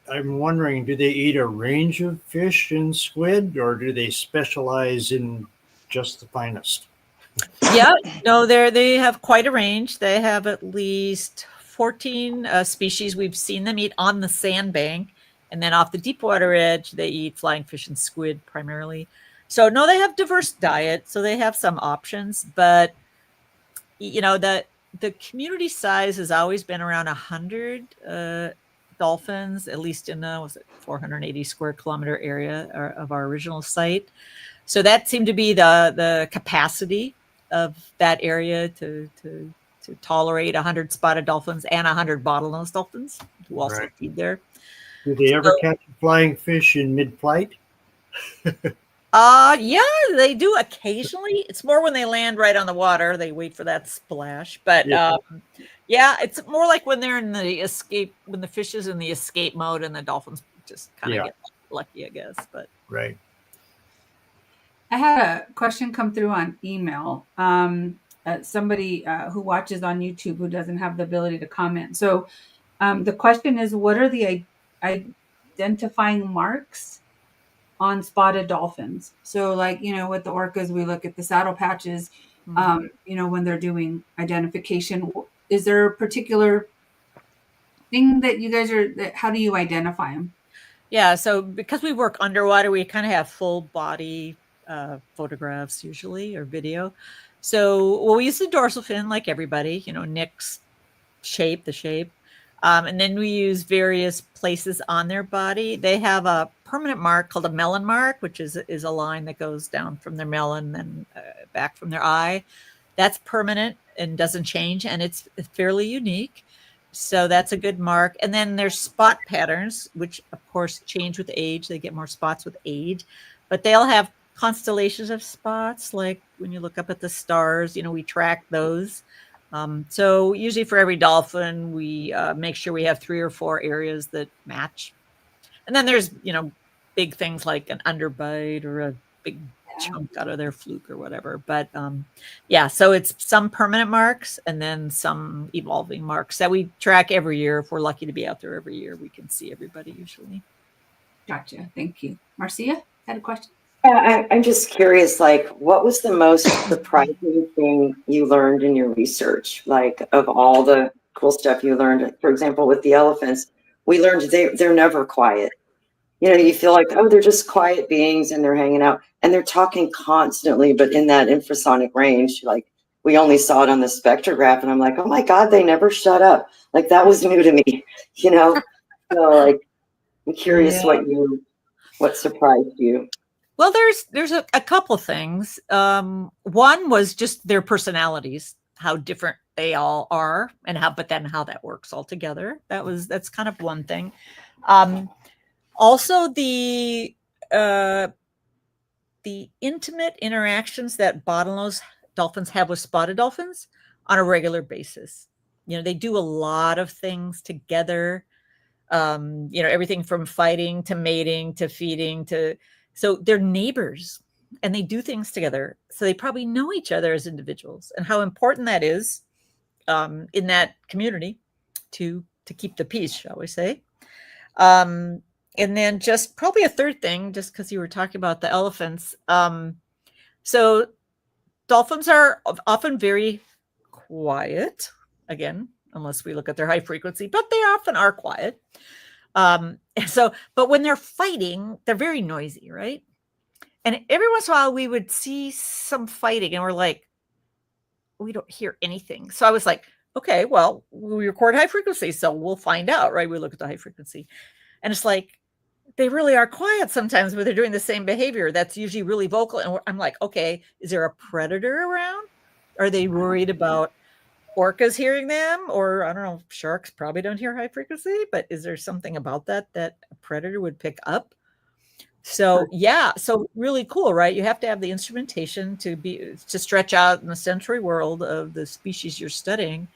I'm wondering, do they eat a range of fish and squid, or do they specialize in just the finest? Yeah, no, they have quite a range. They have at least 14 species. We've seen them eat on the sandbank, and then off the deep water edge, they eat flying fish and squid primarily. So no, they have diverse diet, so they have some options. But you know, the community size has always been around 100 dolphins, at least in the 480 square kilometer area of our original site. So that seemed to be the capacity of that area to tolerate 100 spotted dolphins and 100 bottlenose dolphins who also feed there. Do they ever catch a flying fish in mid-flight? Yeah, they do occasionally. It's more when they land right on the water. They wait for that splash. But yeah, it's more like when they're in the escape, when the fish is in the escape mode and the dolphins just kind of get lucky, I guess. But right. I had a question come through on email. Somebody who watches on YouTube who doesn't have the ability to comment. So the question is, what are the identifying marks on spotted dolphins? So like, you know, with the orcas, we look at the saddle patches, you know, when they're doing identification. Is there a particular thing that you guys how do you identify them? Yeah, so because we work underwater, we kind of have full body photographs usually, or video. So we use the dorsal fin like everybody, you know, Nick's shape, the shape. And then we use various places on their body. They have a permanent mark called a melon mark, which is a line that goes down from their melon, then back from their eye. That's permanent and doesn't change, and it's fairly unique. So that's a good mark. And then there's spot patterns, which of course change with age. They get more spots with age, but they'll have constellations of spots. Like when you look up at the stars, you know, we track those. So usually for every dolphin, we make sure we have 3 or 4 areas that match. And then there's, you know, big things like an underbite or a big chunk out of their fluke or whatever. But yeah, so it's some permanent marks and then some evolving marks that we track every year. If we're lucky to be out there every year, we can see everybody usually. Gotcha. Thank you. Marcia had a question. I'm just curious, like, what was the most surprising thing you learned in your research? Like, of all the cool stuff you learned, for example, with the elephants, we learned they're never quiet. You know, you feel like, oh, they're just quiet beings and they're hanging out and they're talking constantly, but in that infrasonic range, like we only saw it on the spectrograph. And I'm like, oh my God, they never shut up. Like that was new to me, you know? So like, I'm curious what surprised you. Well, there's a couple things. One was just their personalities, how different they all are, and how that works all together. That's kind of one thing. Also, the intimate interactions that bottlenose dolphins have with spotted dolphins on a regular basis. You know, they do a lot of things together. You know, everything from fighting to mating to feeding so they're neighbors and they do things together. So they probably know each other as individuals, and how important that is in that community to keep the peace, shall we say. And then just probably a third thing, just because you were talking about the elephants. So dolphins are often very quiet, again, unless we look at their high frequency, but they often are quiet. But when they're fighting, they're very noisy, right? And every once in a while we would see some fighting and we're like, we don't hear anything. So I was like, okay, well, we record high frequency, so we'll find out, right? We look at the high frequency. And it's like, they really are quiet sometimes, but they're doing the same behavior. That's usually really vocal. And I'm like, okay, is there a predator around? Are they worried about orcas hearing them? Or I don't know, sharks probably don't hear high frequency, but is there something about that a predator would pick up? So yeah, so really cool, right? You have to have the instrumentation to stretch out in the sensory world of the species you're studying.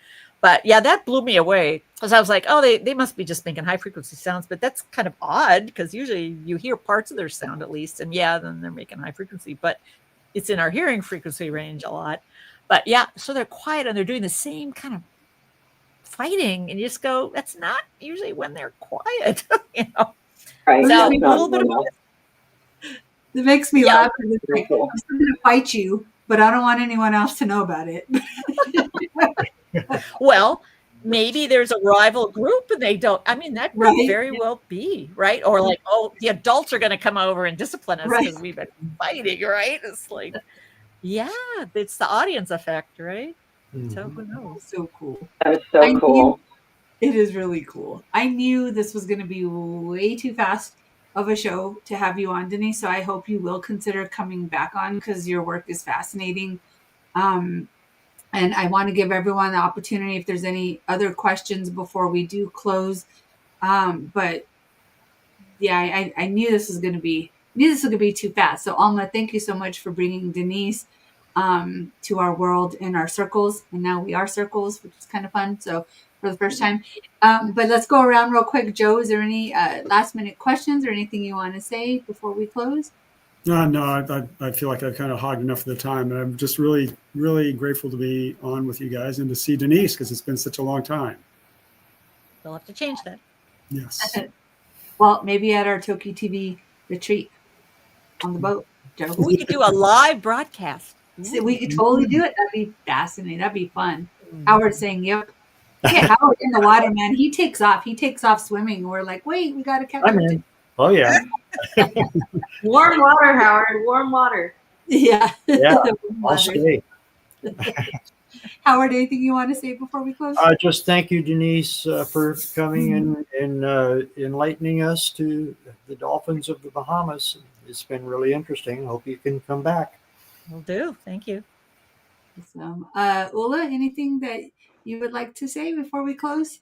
But yeah, that blew me away because I was like, oh, they must be just making high frequency sounds, but that's kind of odd because usually you hear parts of their sound at least, and yeah, then they're making high frequency, but it's in our hearing frequency range a lot. But yeah, so they're quiet and they're doing the same kind of fighting, and you just go, that's not usually when they're quiet, you know. Right. So That's a not little bit of normal. It makes me Yeah. laugh because it's like, I'm still going to fight you, but I don't want anyone else to know about it. well, maybe there's a rival group and they don't. I mean, that could Right. very well be, right? Or like, oh, the adults are going to come over and discipline us because Right. we've been fighting, right? It's like, yeah, it's the audience effect, right? So who knows? So cool. That was so cool. It is really cool. I knew this was going to be way too fast of a show to have you on, Denise. So I hope you will consider coming back on because your work is fascinating. And I want to give everyone the opportunity if there's any other questions before we do close. But yeah, I knew this was going to be too fast. So Alma, thank you so much for bringing Denise to our world in our circles, and now we are circles, which is kind of fun. So for the first time, but let's go around real quick. Joe, is there any last minute questions or anything you want to say before we close? No, I feel like I've kind of hogged enough of the time. And I'm just really, really grateful to be on with you guys and to see Denise because it's been such a long time. We'll have to change that. Yes. Well, maybe at our TokiTV retreat on the boat, Joe. We could do a live broadcast. We could totally do it. That'd be fascinating. That'd be fun. Howard's saying, yep. Yeah, Howard in the water, man. He takes off. He takes off swimming. We're like, wait, we got to catch I'm up. in. Oh yeah. Warm water, Howard. Warm water. Yeah. Yeah. I'll Water. stay. Howard, anything you want to say before we close? Just thank you, Denise, for coming and enlightening us to the dolphins of the Bahamas. It's been really interesting. Hope you can come back. Will do. Thank you. Ula, anything that you would like to say before we close?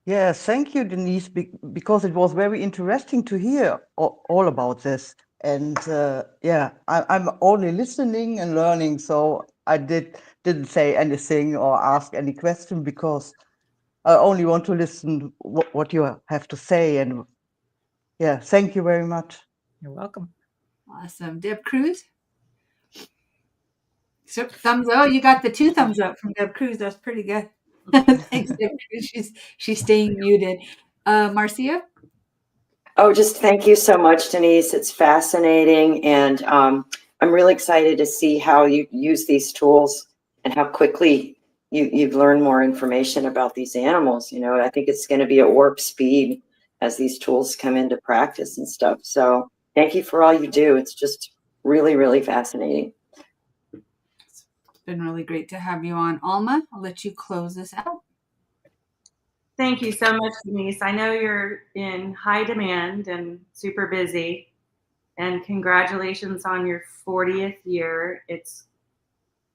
Yeah, thank you, Denise, because it was very interesting to hear all about this. And yeah, I'm only listening and learning, so I didn't say anything or ask any question because I only want to listen what you have to say. And yeah, thank you very much. You're welcome. Awesome. Deb Cruz? So, thumbs up. Oh, you got the 2 thumbs up from Deb Cruz. That's pretty good. Thanks, Deb Cruz. She's staying muted. Marcia? Oh, just thank you so much, Denise. It's fascinating. And I'm really excited to see how you use these tools and how quickly you've learned more information about these animals. You know, I think it's going to be at warp speed as these tools come into practice and stuff. So thank you for all you do. It's just really, really fascinating. It's been really great to have you on. Alma, I'll let you close this out. Thank you so much, Denise. I know you're in high demand and super busy. And congratulations on your 40th year. It's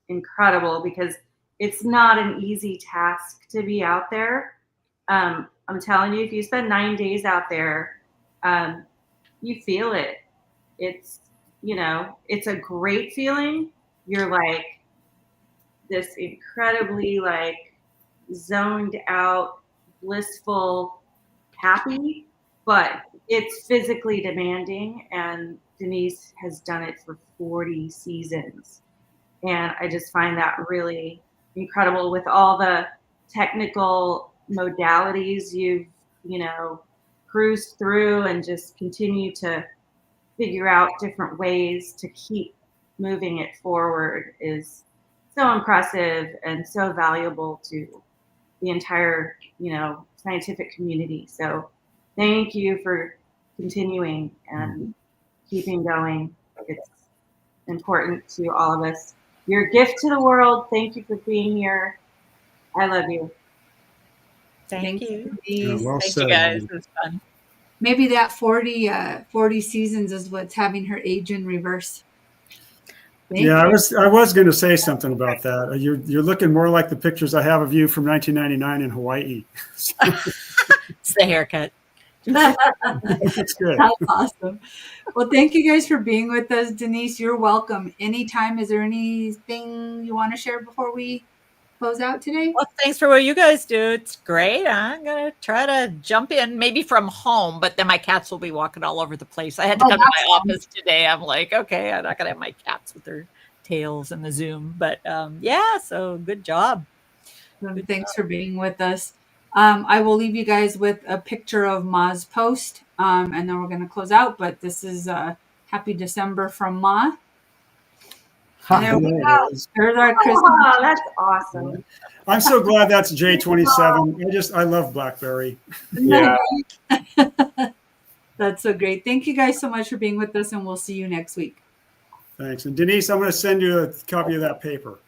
incredible because it's not an easy task to be out there. I'm telling you, if you spend 9 days out there, you feel it. It's, you know, it's a great feeling. You're like this incredibly like zoned out, blissful, happy, but it's physically demanding, and Denise has done it for 40 seasons. And I just find that really incredible with all the technical modalities you've, you know, cruised through and just continue to figure out different ways to keep moving it forward is so impressive and so valuable to the entire, you know, scientific community. So thank you for continuing and keeping going. It's important to all of us. You're a gift to the world. Thank you for being here. I love you. Thank you. Denise. Well Thank said, you guys. Alma. It was fun. maybe that 40 seasons is what's having her age in reverse. Thank Yeah, you. I was going to say something about that. You're looking more like the pictures I have of you from 1999 in Hawaii. It's the haircut. That's good. That's awesome. Well, thank you guys for being with us. Denise, you're welcome. Anytime, is there anything you want to share before we close out today? Well, thanks for what you guys do. It's great. I'm going to try to jump in maybe from home, but then my cats will be walking all over the place. I had to Oh, come to that's my fine. office today. I'm like, okay, I'm not going to have my cats with their tails in the Zoom. But yeah, so good job. Good Thanks for being with us. I will leave you guys with a picture of Ma's post, and then we're going to close out. But this is Happy December from Ma. And there we There go. it is. There's our Christmas. Oh, that's awesome. I'm so glad that's J27. I love BlackBerry. Yeah. That's so great. Thank you guys so much for being with us, and we'll see you next week. Thanks. And Denise, I'm going to send you a copy of that paper.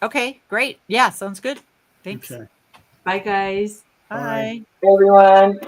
Okay, great. Yeah, sounds good. Thanks. Okay. Bye, guys. Bye. Everyone.